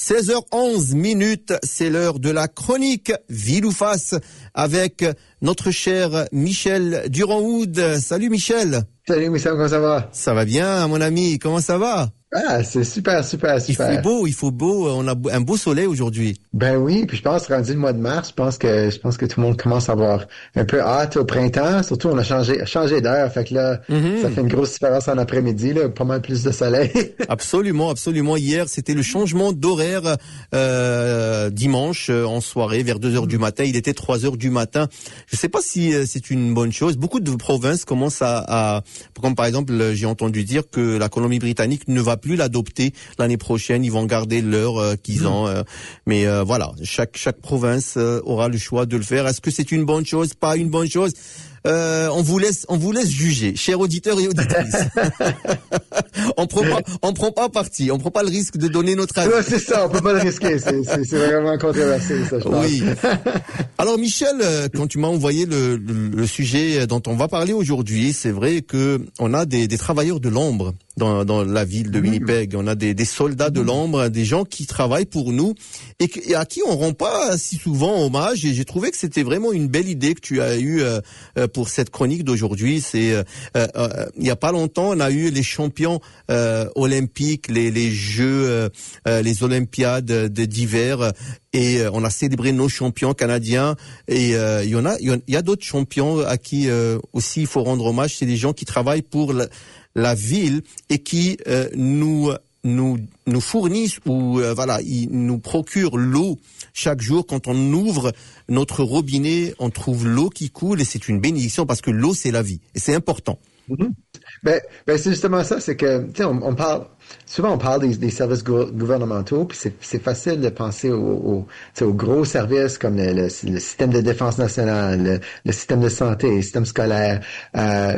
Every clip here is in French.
16h11, c'est l'heure de la chronique Ville ou Face avec notre cher Michel Durand-Houd. Salut Michel. Salut Michel, comment ça va? Ça va bien mon ami, comment ça va? Ah, c'est super. Il fait beau, on a un beau soleil aujourd'hui. Ben oui, puis je pense rendu le mois de mars, je pense que tout le monde commence à avoir un peu hâte au printemps, surtout on a changé d'heure, fait que là, ça fait une grosse différence en après-midi, là, pas mal plus de soleil. Absolument. Hier, c'était le changement d'horaire dimanche en soirée vers 2h du matin, il était 3h du matin. Je sais pas si c'est une bonne chose. Beaucoup de provinces commencent à comme par exemple, j'ai entendu dire que la Colombie-Britannique ne va plus l'adopter l'année prochaine, ils vont garder l'heure qu'ils ont. Mais voilà, chaque province aura le choix de le faire. Est-ce que c'est une bonne chose, pas une bonne chose? On vous laisse juger, chers auditeurs et auditrices. on prend pas parti, on prend pas le risque de donner notre avis. Ouais, c'est ça, on peut pas le risquer, c'est vraiment controversé, ça, je pense. Oui. Alors Michel, quand tu m'as envoyé le sujet dont on va parler aujourd'hui, c'est vrai que on a des travailleurs de l'ombre dans la ville de Winnipeg. On a des soldats de l'ombre, des gens qui travaillent pour nous et à qui on rend pas si souvent hommage. Et j'ai trouvé que c'était vraiment une belle idée que tu as eue pour cette chronique d'aujourd'hui. C'est il y a pas longtemps, on a eu les champions olympiques, les Jeux, les Olympiades d'hiver. Et on a célébré nos champions canadiens. Et il y a d'autres champions à qui aussi il faut rendre hommage. C'est des gens qui travaillent pour la ville et qui nous fournissent ou ils nous procurent l'eau chaque jour. Quand on ouvre notre robinet, on trouve l'eau qui coule et c'est une bénédiction parce que l'eau c'est la vie et c'est important. Ben c'est justement ça, c'est que tu sais on parle des services gouvernementaux, puis c'est facile de penser aux gros services comme le système de défense nationale, le système de santé, le système scolaire,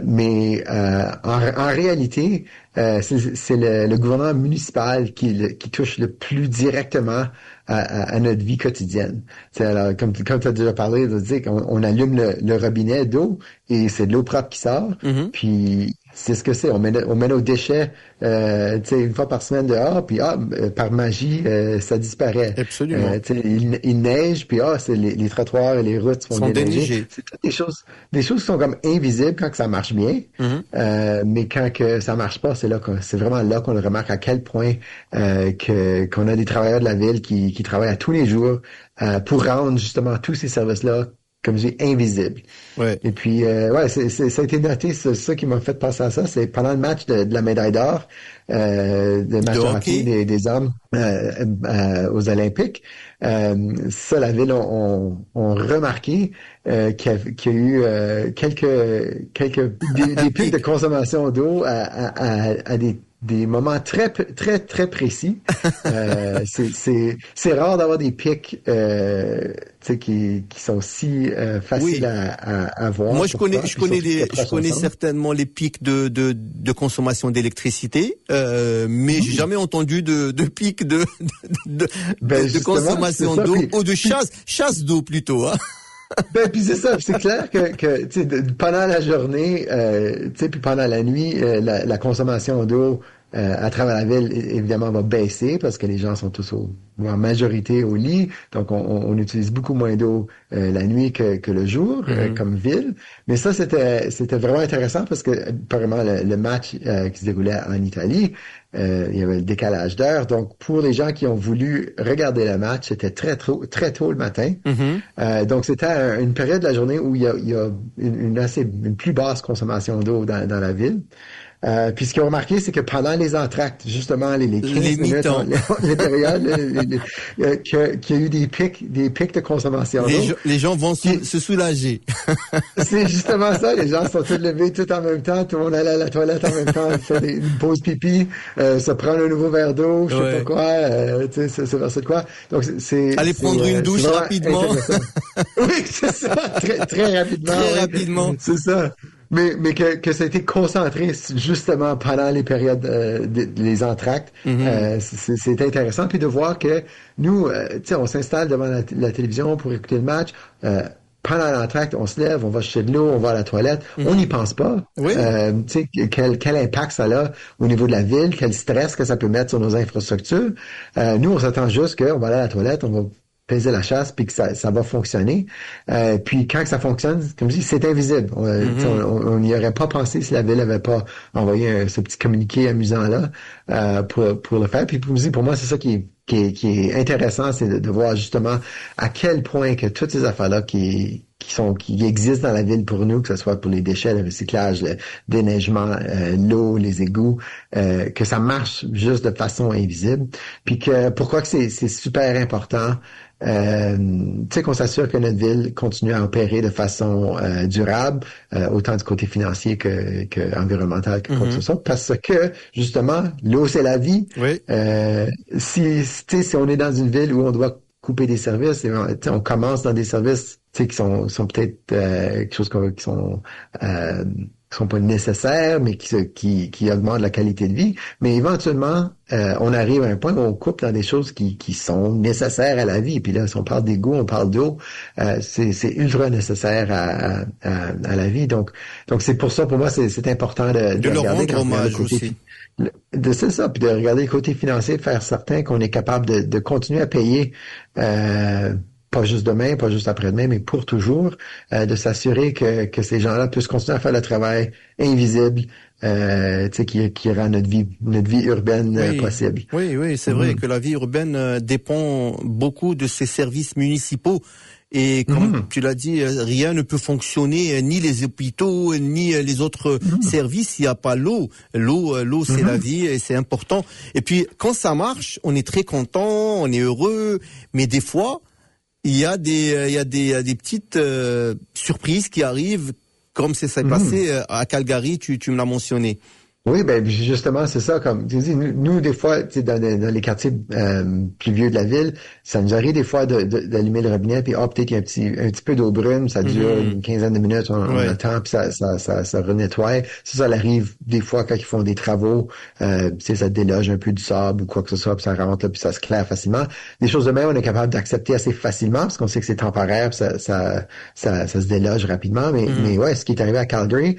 mais en réalité c'est le gouvernement municipal qui touche le plus directement à notre vie quotidienne. Alors, comme tu as déjà parlé, de dire qu'on allume le robinet d'eau et c'est de l'eau propre qui sort. Puis c'est ce que c'est. On met nos déchets une fois par semaine dehors, puis par magie, ça disparaît. Absolument. Il neige, puis c'est les trottoirs et les routes sont déneigées. C'est toutes des choses qui sont comme invisibles quand que ça marche bien. Mais quand que ça marche pas, c'est vraiment là qu'on le remarque à quel point qu'on a des travailleurs de la ville qui travaillent à tous les jours pour rendre justement tous ces services-là, comme je dis, invisibles. Ouais. Et puis, ça a été noté, c'est ça qui m'a fait penser à ça, c'est pendant le match de la médaille d'or, le match de hockey des hommes aux Olympiques, ça, la ville ont remarqué qu'il y a eu des pics de consommation d'eau à des moments très précis. C'est rare d'avoir des pics qui sont si faciles à voir. Moi je connais certainement les pics de consommation d'électricité, mais j'ai jamais entendu de pics de consommation d'eau ou de chasse d'eau plutôt, hein. Ben puis c'est ça, c'est clair que pendant la journée, puis pendant la nuit, la consommation d'eau à travers la ville évidemment va baisser parce que les gens sont tous en majorité au lit, donc on utilise beaucoup moins d'eau la nuit que le jour comme ville. Mais ça c'était vraiment intéressant parce que apparemment le match qui se déroulait en Italie, il y avait le décalage d'heure, donc pour les gens qui ont voulu regarder le match, c'était très tôt le matin. Donc c'était une période de la journée où il y a une plus basse consommation d'eau dans la ville. Puis ce qu'ils ont remarqué, c'est que pendant les entr'actes, justement, les 15 minutes, les périodes, qu'il y a eu des pics de consommation d'eau. Les gens vont se soulager. C'est justement ça, les gens sont tous levés tout en même temps, tout le monde allait à la toilette en même temps, faire une pause pipi, se prendre un nouveau verre d'eau, je sais pas quoi, se verser de quoi. Donc aller prendre une douche rapidement. Oui, c'est ça, très rapidement. Très rapidement. C'est ça. Mais que ça a été concentré justement pendant les périodes les entr'actes, c'est intéressant. Puis de voir que nous, on s'installe devant la télévision pour écouter le match. pendant l'entracte, on se lève, on va chercher de l'eau, on va à la toilette. On n'y pense pas. Oui. Tu sais, quel impact ça a au niveau de la ville, quel stress que ça peut mettre sur nos infrastructures. Nous, on s'attend juste qu'on va aller à la toilette, on va peser la chasse, puis que ça va fonctionner. Puis quand ça fonctionne, comme je dis, c'est invisible. On n'y aurait pas pensé si la ville avait pas envoyé ce petit communiqué amusant-là pour le faire. Puis pour moi, c'est ça qui est intéressant, c'est de voir justement à quel point que toutes ces affaires-là qui existent dans la ville pour nous, que ce soit pour les déchets, le recyclage, le déneigement, l'eau, les égouts, que ça marche juste de façon invisible. Puis que pourquoi que c'est super important, tu sais, qu'on s'assure que notre ville continue à opérer de façon durable, autant du côté financier que environnemental que quoi que ce soit, parce que justement, l'eau c'est la vie. Oui. Si on est dans une ville où on doit couper des services, et on commence dans des services qui sont peut-être quelque chose qui sont pas nécessaires, mais qui augmentent la qualité de vie. Mais éventuellement, on arrive à un point où on coupe dans des choses qui sont nécessaires à la vie. Puis là, si on parle d'égout, on parle d'eau, c'est ultra nécessaire à la vie. Donc c'est pour ça, pour moi, c'est important de leur regarder rendre hommage aussi. C'est ça, puis de regarder le côté financier, de faire certain qu'on est capable de continuer à payer, pas juste demain, pas juste après-demain, mais pour toujours, de s'assurer que ces gens-là puissent continuer à faire le travail invisible, qui rend notre vie urbaine possible. Oui, c'est vrai que la vie urbaine dépend beaucoup de ces services municipaux. Et comme tu l'as dit, rien ne peut fonctionner, ni les hôpitaux, ni les autres services, s'il n'y a pas l'eau. L'eau, c'est la vie et c'est important. Et puis, quand ça marche, on est très content, on est heureux. Mais des fois, il y a des petites surprises qui arrivent, comme c'est passé à Calgary, tu me l'as mentionné. Oui, ben justement, c'est ça. Comme tu dis, nous des fois, dans les quartiers plus vieux de la ville, ça nous arrive des fois d'allumer le robinet, puis peut-être qu'il y a un petit peu d'eau brune, ça dure une quinzaine de minutes, on attend, puis ça renettoie. Ça arrive des fois quand ils font des travaux, ça déloge un peu du sable ou quoi que ce soit, puis ça rentre là, puis ça se claire facilement. Des choses de même, on est capable d'accepter assez facilement, parce qu'on sait que c'est temporaire, puis ça se déloge rapidement. Mais ouais, ce qui est arrivé à Calgary,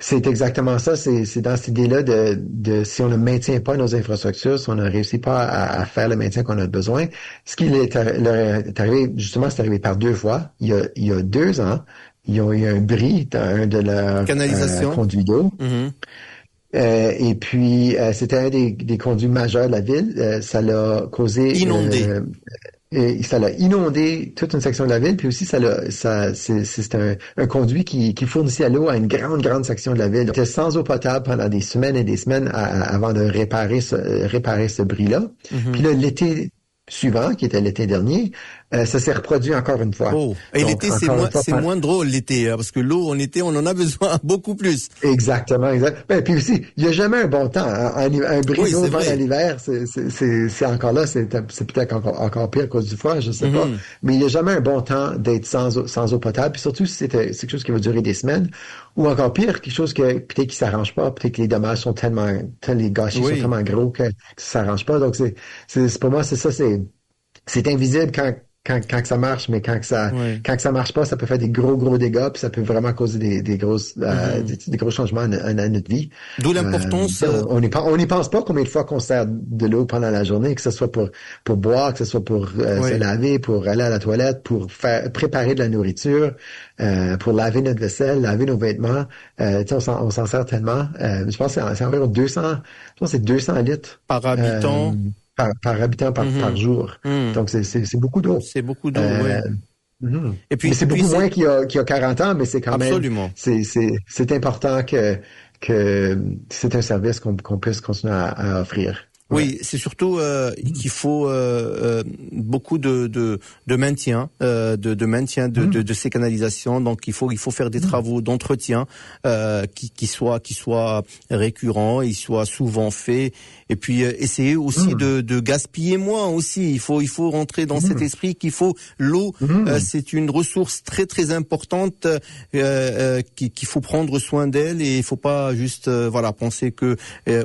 c'est exactement ça. C'est dans cette idée-là de si on ne maintient pas nos infrastructures, si on ne réussit pas à faire le maintien qu'on a besoin. Ce qui est arrivé, justement, c'est arrivé par 2 fois. Il y a 2 ans, ils ont eu un bris dans un de leurs conduits d'eau. Et puis, c'était un des conduits majeurs de la ville. Ça l'a causé... Inondé. Et ça l'a inondé toute une section de la ville, puis aussi c'est un conduit qui fournissait l'eau à une grande section de la ville. On était sans eau potable pendant des semaines et des semaines avant de réparer ce bris-là. Puis là, l'été suivant, qui était l'été dernier, ça s'est reproduit encore une fois. Oh. Et donc, l'été, c'est moins drôle l'été, parce que l'eau en été, on en a besoin beaucoup plus. Exactement. Ben, puis aussi, il n'y a jamais un bon temps. Un bris d'eau pendant l'hiver, c'est encore là, c'est peut-être encore pire à cause du froid, je sais pas. Mais il n'y a jamais un bon temps d'être sans eau potable. Puis surtout si c'est quelque chose qui va durer des semaines, ou encore pire, quelque chose que peut-être qui s'arrange pas, peut-être que les dommages sont les gâchis sont tellement gros que ça s'arrange pas. Donc c'est pour moi, c'est ça, c'est invisible quand ça marche, mais quand ça marche pas, ça peut faire des gros dégâts, puis ça peut vraiment causer des gros changements à notre vie. D'où l'importance. On n'y pense pas combien de fois qu'on sert de l'eau pendant la journée, que ce soit pour boire, que ce soit pour se laver, pour aller à la toilette, pour préparer de la nourriture, pour laver notre vaisselle, laver nos vêtements. On s'en sert tellement. Je pense que c'est environ 200 litres par habitant. Par habitant par jour. Donc, c'est beaucoup d'eau. C'est beaucoup d'eau, oui. Et puis, mais c'est beaucoup moins qu'il y a 40 ans, mais c'est quand absolument. même... C'est important que c'est un service qu'on puisse continuer à offrir. Oui, c'est surtout qu'il faut beaucoup de maintien, de maintien de ces canalisations. Donc il faut faire des travaux d'entretien qui soient récurrents, ils soient souvent faits. Et puis essayer aussi de gaspiller moins aussi. Il faut rentrer dans cet esprit qu'il faut l'eau. C'est une ressource très très importante qu'il faut prendre soin d'elle, et il faut pas juste penser que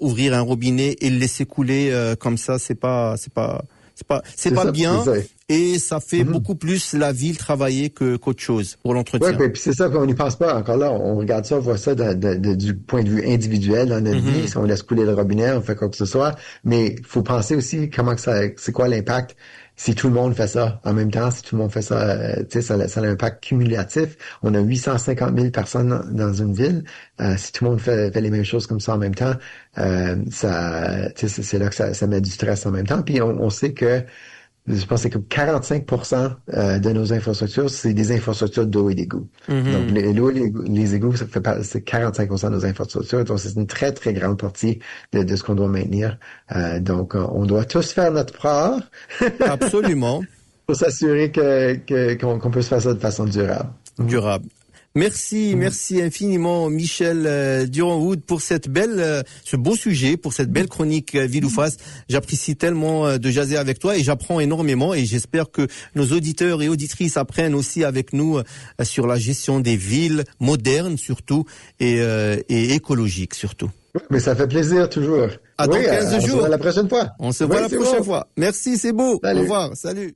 ouvrir un robinet et le laisser couler comme ça, c'est pas bien. et ça fait beaucoup plus la ville travailler qu'autre chose pour l'entretien. Oui, puis c'est ça qu'on n'y pense pas. Encore là, on regarde ça, on voit ça du point de vue individuel dans notre vie. Si on laisse couler le robinet, on fait quoi que ce soit. Mais il faut penser aussi c'est quoi l'impact si tout le monde fait ça en même temps, si tout le monde fait ça, ça a un impact cumulatif. On a 850 000 personnes dans une ville. Si tout le monde fait les mêmes choses comme ça en même temps, c'est là que ça met du stress en même temps. Puis on sait que je pense que 45% de nos infrastructures, c'est des infrastructures d'eau et d'égouts. Donc, l'eau et les égouts, c'est 45% de nos infrastructures. Donc, c'est une très, très grande partie de ce qu'on doit maintenir. Donc, on doit tous faire notre part. Absolument. Pour s'assurer qu'on peut se faire ça de façon durable. Durable. Merci infiniment Michel Durand-Wood pour ce beau sujet, pour cette belle chronique Ville ou Face. J'apprécie tellement de jaser avec toi et j'apprends énormément et j'espère que nos auditeurs et auditrices apprennent aussi avec nous sur la gestion des villes modernes surtout et écologiques surtout. Mais ça fait plaisir toujours. À dans 15 jours. On se voit la prochaine fois. On se voit la prochaine fois. Merci, c'est beau. Salut. Au revoir. Salut.